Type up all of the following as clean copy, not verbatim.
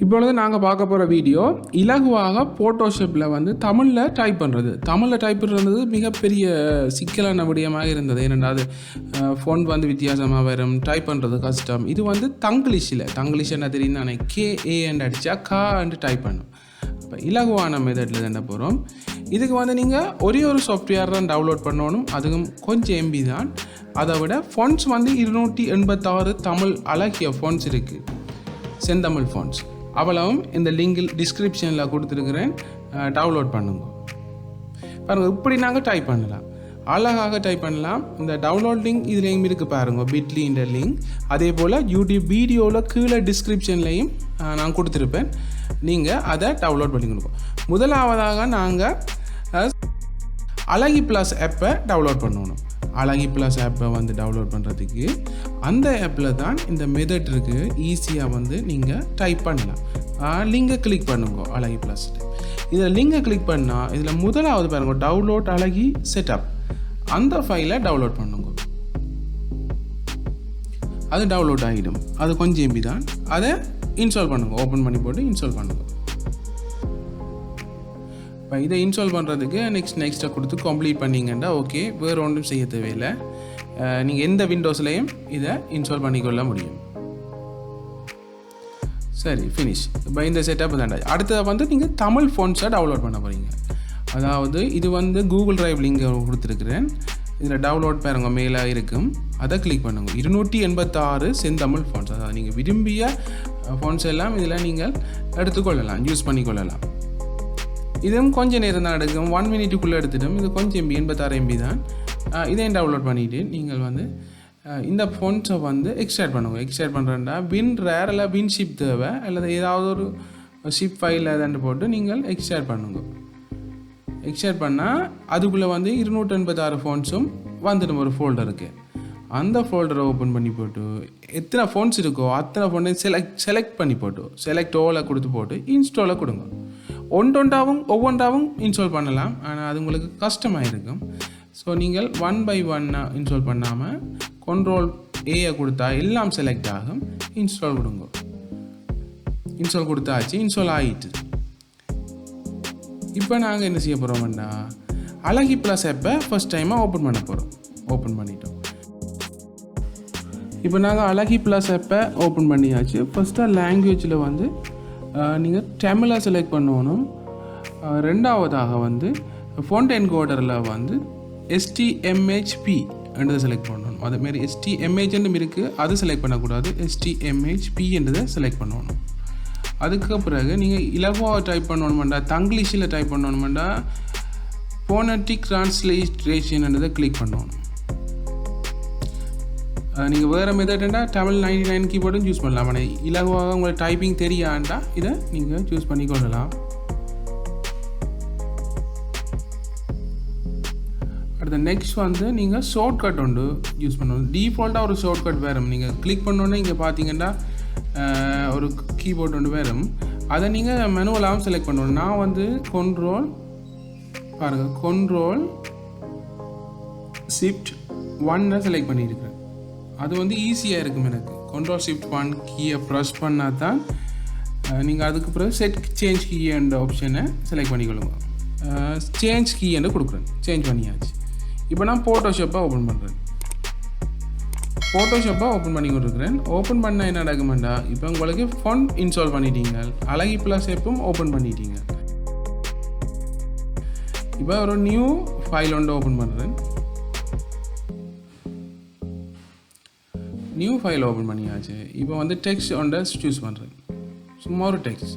இப்பொழுது நாங்கள் பார்க்க போகிற வீடியோ இலகுவாக ஃபோட்டோஷாப்பில் வந்து தமிழில் டைப் பண்ணுறது. தமிழில் டைப் பண்ணுறது மிகப்பெரிய சிக்கலான விடயமாக இருந்தது. ஏனென்றால் அது ஃபோன் வந்து வித்தியாசமாக வரும், டைப் பண்ணுறது கஷ்டம். இது வந்து தங்கிலீஷ் என்ன தெரியும் தானே, KA அடித்தா கான்னு டைப் பண்ணும். இப்போ இலகுவான மெத்தடில் என்ன போகிறோம். இதுக்கு வந்து நீங்கள் ஒரே ஒரு சாஃப்ட்வேர் தான் டவுன்லோட் பண்ணணும். அதுவும் கொஞ்சம் MB தான். அதை விட ஃபோன்ஸ் வந்து 286 தமிழ் அழகிய ஃபோன்ஸ் இருக்குது, செந்தமிழ் ஃபோன்ஸ். அவ்வளவும் இந்த லிங்கில் டிஸ்கிரிப்ஷனில் கொடுத்துருக்குறேன், டவுன்லோட் பண்ணுங்க. பாருங்கள், இப்படி நாங்கள் டைப் பண்ணலாம், அழகாக டைப் பண்ணலாம். இந்த டவுன்லோட் லிங்க் இதுலேயும் இருக்குது பாருங்கள், பிட்லின்ற லிங்க். அதே போல் யூடியூப் வீடியோவில் கீழே டிஸ்கிரிப்ஷன்லேயும் நான் கொடுத்துருப்பேன், நீங்கள் அதை டவுன்லோட் பண்ணிக்கணும். முதலாவதாக நாங்கள் அழகி ப்ளஸ் ஆப்பை டவுன்லோட் பண்ணணும். அழகி ப்ளஸ் ஆப்பை வந்து டவுன்லோட் பண்ணுறதுக்கு அந்த ஆப்பில் தான் இந்த மெத்தட் இருக்குது. ஈஸியாக வந்து நீங்கள் டைப் பண்ணலாம். லிங்கை கிளிக் பண்ணுங்க, அழகி ப்ளஸ். இதில் லிங்கை கிளிக் பண்ணால் இதில் முதலாவது பாருங்க, டவுன்லோட் அழகி செட்டப். அந்த ஃபைலை டவுன்லோட் பண்ணுங்க. அது டவுன்லோட் ஆகிடும். அது கொஞ்சம் MB தான். அதை இன்ஸ்டால் பண்ணுங்க, ஓப்பன் பண்ணி போட்டு இன்ஸ்டால் பண்ணுங்க. இப்போ இதை இன்ஸ்டால் பண்ணுறதுக்கு நெக்ஸ்ட்டை கொடுத்து கம்ப்ளீட் பண்ணிங்கன்னா ஓகே, வேறு ஒன்றும் செய்ய தேவையில்லை. நீங்கள் எந்த விண்டோஸ்லேயும் இதை இன்ஸ்டால் பண்ணிக்கொள்ள முடியும். சரி, ஃபினிஷ். இப்போ இந்த செட்டப் தாண்டா. அடுத்தது வந்து நீங்கள் தமிழ் ஃபோன்ஸை டவுன்லோட் பண்ண போகிறீங்க. அதாவது இது வந்து கூகுள் டிரைவ் லிங்க் கொடுத்துருக்குறேன். இதில் டவுன்லோட் பாருங்க, மேலே இருக்கும், அதை கிளிக் பண்ணுங்க. 286 செந்தமிழ் ஃபோன்ஸ். அதாவது நீங்கள் விரும்பிய ஃபோன்ஸ் எல்லாம் இதில் நீங்கள் எடுத்துக்கொள்ளலாம், யூஸ் பண்ணிக்கொள்ளலாம். இதுவும் கொஞ்சம் நேரம் தான் எடுக்கும், 1 மினிட்டுக்குள்ளே எடுத்துட்டோம். இது கொஞ்சம் MB, 86 MB தான். இதையும் டவுன்லோட் பண்ணிவிட்டு நீங்கள் வந்து இந்த ஃபோன்ஸை வந்து எக்ஸ்ட்ராக்ட் பண்ணுங்க. எக்ஸ்ட்ராக்ட் பண்ணுறேன்டா WinRAR இல்லை WinZip தேவை, அல்லது ஏதாவது ஒரு ஷிப் ஃபைல் அதண்டு போட்டு நீங்கள் எக்ஸ்ட்ராக்ட் பண்ணுங்க. எக்ஸ்ட்ராக்ட் பண்ணால் அதுக்குள்ளே வந்து 286 ஃபோன்ஸும் வந்துடும் ஒரு ஃபோல்டருக்கு. அந்த ஃபோல்டரை ஓப்பன் பண்ணி போட்டு எத்தனை ஃபோன்ஸ் இருக்கோ அத்தனை ஃபோனையும் செலக்ட் பண்ணி போட்டு செலக்ட் ஓலை கொடுத்து போட்டு இன்ஸ்டாலை கொடுங்க. ஒவ்வொன்றாவும் இன்ஸ்டால் பண்ணலாம், ஆனால் அது உங்களுக்கு கஷ்டமாக இருக்கும். ஸோ நீங்கள் 1 by 1 இன்ஸ்டால் பண்ணாமல் Ctrl+A கொடுத்தா எல்லாம் செலக்ட் ஆகும். இன்ஸ்டால் கொடுங்க. இன்ஸ்டால் கொடுத்தாச்சு, இன்ஸ்டால் ஆகிட்டு. இப்போ நாங்கள் என்ன செய்ய போகிறோம்னா, அழகி ப்ளஸ் ஆப்பை ஃபஸ்ட் டைமாக ஓப்பன் பண்ண போகிறோம். ஓப்பன் பண்ணிட்டோம். இப்போ நாங்கள் அழகி ப்ளஸ் ஆப்பை ஓப்பன் பண்ணியாச்சு. ஃபஸ்ட்டாக லாங்குவேஜில் வந்து நீங்கள் தமிழை செலக்ட் பண்ணணும். ரெண்டாவதாக வந்து ஃபோண்ட் என்கோடரில் வந்து STMHP என்றதை செலக்ட் பண்ணணும். அதுமாரி STMH இருக்குது, அது செலக்ட் பண்ணக்கூடாது. STMHP என்றதை செலக்ட் பண்ணணும். அதுக்கு பிறகு நீங்கள் இலகுவாக டைப் பண்ணணுமெண்டா, தங்கிலீஷில் டைப் பண்ணணுமெண்டா ஃபோனட்டிக் ட்ரான்ஸ்லேஷன் என்றதை கிளிக் பண்ணணும். நீங்கள் வேறு மெத்தட்னா தமிழ் 99 கீபோர்டும் யூஸ் பண்ணலாம். ஆனால் இலகுவாக உங்களுக்கு டைப்பிங் தெரியாண்டா இதை நீங்கள் சூஸ் பண்ணி கொள்ளலாம். அடுத்த நெக்ஸ்ட் வந்து நீங்கள் ஷார்ட்கட் ஒன்று யூஸ் பண்ணணும். டிஃபால்ட்டாக ஒரு ஷார்ட்கட் வேறும். நீங்கள் கிளிக் பண்ணோன்னே இங்கே பார்த்தீங்கன்னா ஒரு கீபோர்ட் ஒன்று வேறும். அதை நீங்கள் மெனுவலாகவும் செலக்ட் பண்ணணும். நான் வந்து Ctrl+Shift+1 செலக்ட் பண்ணியிருக்கிறேன். அது வந்து ஈஸியாக இருக்கும் எனக்கு. Ctrl+Shift+1 கீயை ப்ரெஸ் பண்ணால் தான் நீங்கள் அதுக்கு பிறகு செட் சேஞ்ச் கீ என்ற ஆப்ஷனை செலக்ட் பண்ணிக்கொள்ளுங்க. சேஞ்ச் கீ என்று கொடுக்குறேன். சேஞ்ச் பண்ணியாச்சு. இப்போ நான் ஃபோட்டோஷாப்பை ஓப்பன் பண்ணுறேன். ஃபோட்டோஷாப்பை ஓப்பன் பண்ணி கொடுக்குறேன். ஓப்பன் பண்ணால் என்ன நடக்குமெண்டா, இப்போ உங்களுக்கு ஃபோன் இன்ஸ்டால் பண்ணிட்டீங்க, அழகி ப்ளஸ் ஆப்பும் ஓப்பன் பண்ணிட்டீங்க. இப்போ ஒரு நியூ ஃபைல் ஒன்று ஓப்பன் பண்ணுறேன். நியூ ஃபைல் ஓப்பன் பண்ணியாச்சு. இப்போ வந்து டெக்ஸ்ட் ஒன்றை சூஸ் பண்ணுறேன். சும்மா ஒரு டெக்ஸ்ட்,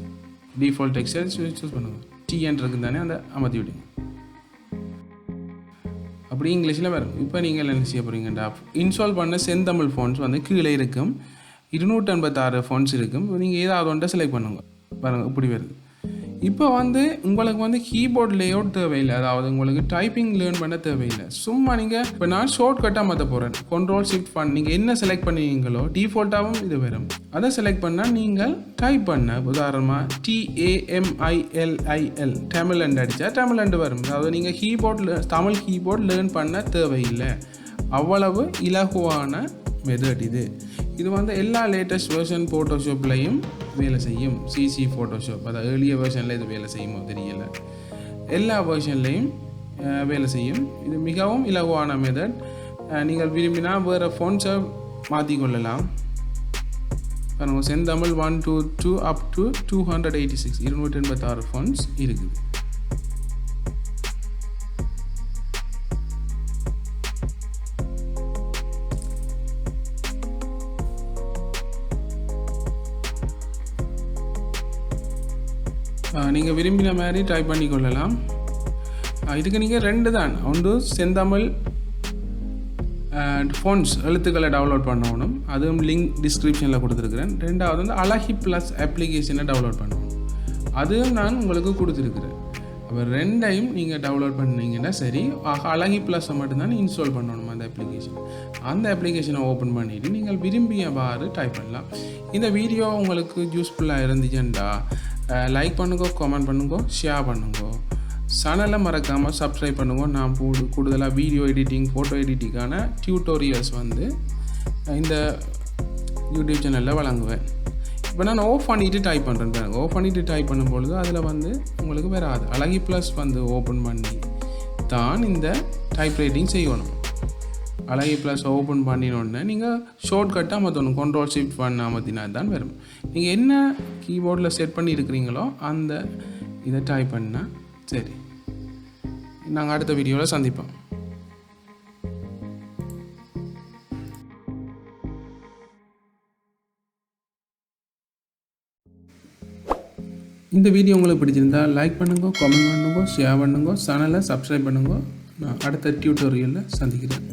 டிஃபால்ட் டெக்ஸ்ட்டை சூஸ் பண்ணுங்கள். TN இருக்குது தானே, அதை அமர்த்தி விடுங்க. அப்படி இங்கிலீஷில் வரும். இப்போ நீங்கள் என்ன செய்ய போகிறீங்கடா, இன்ஸ்டால் பண்ண செந்தமிழ் ஃபோன்ஸ் வந்து கீழே இருக்கும், 286 ஃபோன்ஸ் இருக்கும். நீங்கள் ஏதாவது ஒன்றை செலக்ட் பண்ணுங்க. பாருங்கள், இப்படி வருது. இப்போ வந்து உங்களுக்கு வந்து கீபோர்ட் லேஅவுட் தேவையில்லை, அதாவது உங்களுக்கு டைப்பிங் லேர்ன் பண்ண தேவையில்லை. சும்மா நீங்கள் இப்போ நான் ஷார்ட்கட்டாக மாற்ற போகிறேன். Ctrl+Shift+1 நீங்கள் என்ன செலக்ட் பண்ணுவீங்களோ டிஃபால்ட்டாகவும் இது வரும். அதை செலக்ட் பண்ணால் நீங்கள் டைப் பண்ண, உதாரணமாக TAMILIL தமிழ் அடித்தா தமிழ் வரும். அதாவது நீங்கள் தமிழ் கீபோர்ட் லேர்ன் பண்ண தேவையில்லை. அவ்வளவு இலகுவான மெத்தட் இது. இது வந்து எல்லா லேட்டஸ்ட் வெர்ஷன் ஃபோட்டோஷாப்லையும் வேலை செய்யும். சிசி ஃபோட்டோஷாப் அதாவது ஏர்லிய வெர்ஷனில் இது வேலை செய்யுமோ தெரியல, எல்லா வெர்ஷன்லேயும் வேலை செய்யும். இது மிகவும் இலகுவான மெத்தட். நீங்கள் விரும்பினால் வேறு ஃபோன்ஸை மாற்றிக்கொள்ளலாம். பாருங்கள், செந்தமிழ் 122 அப் டு 286 286 ஃபோன்ஸ் இருக்குது. நீங்கள் விரும்பின மாதிரி டைப் பண்ணி கொள்ளலாம். இதுக்கு நீங்கள் 2 தான். ஒன்று செந்தமிழ் ஃபோன்ஸ் எழுத்துக்களை டவுன்லோட் பண்ணணும், அதுவும் லிங்க் டிஸ்கிரிப்ஷனில் கொடுத்துருக்குறேன். 2வது வந்து அழகி ப்ளஸ் அப்ளிகேஷனை டவுன்லோட் பண்ணணும், அதுவும் நான் உங்களுக்கு கொடுத்துருக்குறேன். அப்போ 2ஐயும் நீங்கள் டவுன்லோட் பண்ணிங்கன்னா சரி. அழகி ப்ளஸை மட்டும்தான் இன்ஸ்டால் பண்ணணும் அந்த அப்ளிகேஷன். அந்த அப்ளிகேஷனை ஓப்பன் பண்ணிவிட்டு நீங்கள் விரும்பியவாறு டைப் பண்ணலாம். இந்த வீடியோ உங்களுக்கு யூஸ்ஃபுல்லாக இருந்துச்சுன்னா லைக் பண்ணுங்க, கமெண்ட் பண்ணுங்க, ஷேர் பண்ணுங்க. சேனலை மறக்காமல் சப்ஸ்கிரைப் பண்ணுங்க. நான் கூடுதலாக வீடியோ எடிட்டிங், ஃபோட்டோ எடிட்டிங்கான டியூட்டோரியல்ஸ் வந்து இந்த யூடியூப் சேனலில் வழங்குவேன். இப்போ நான் ஆஃப் பண்ணிவிட்டு டைப் பண்ணுறேன் பாருங்க. ஆஃப் பண்ணிவிட்டு டைப் பண்ணும்பொழுது அதில் வந்து உங்களுக்கு வராது. அழகி ப்ளஸ் வந்து ஓப்பன் பண்ணி தான் இந்த டைப் ரைட்டிங் செய்யணும். அழகி ப்ளஸ் ஓப்பன் பண்ணினோடனே நீங்கள் ஷார்ட்கட்டாக மாற்றணும். Ctrl+Shift+1 அமர்த்தினா தான் வரும். நீங்கள் என்ன கீபோர்டில் செட் பண்ணி இருக்கிறீங்களோ அந்த இதை டைப் பண்ணால் சரி. நாங்கள் அடுத்த வீடியோவில் சந்திப்போம். இந்த வீடியோ உங்களுக்கு பிடிச்சிருந்தா லைக் பண்ணுங்க, கமெண்ட் பண்ணுங்க, ஷேர் பண்ணுங்க, சேனலை சப்ஸ்கிரைப் பண்ணுங்க. நான் அடுத்த டியூட்டோரியலில் சந்திக்கிறேன்.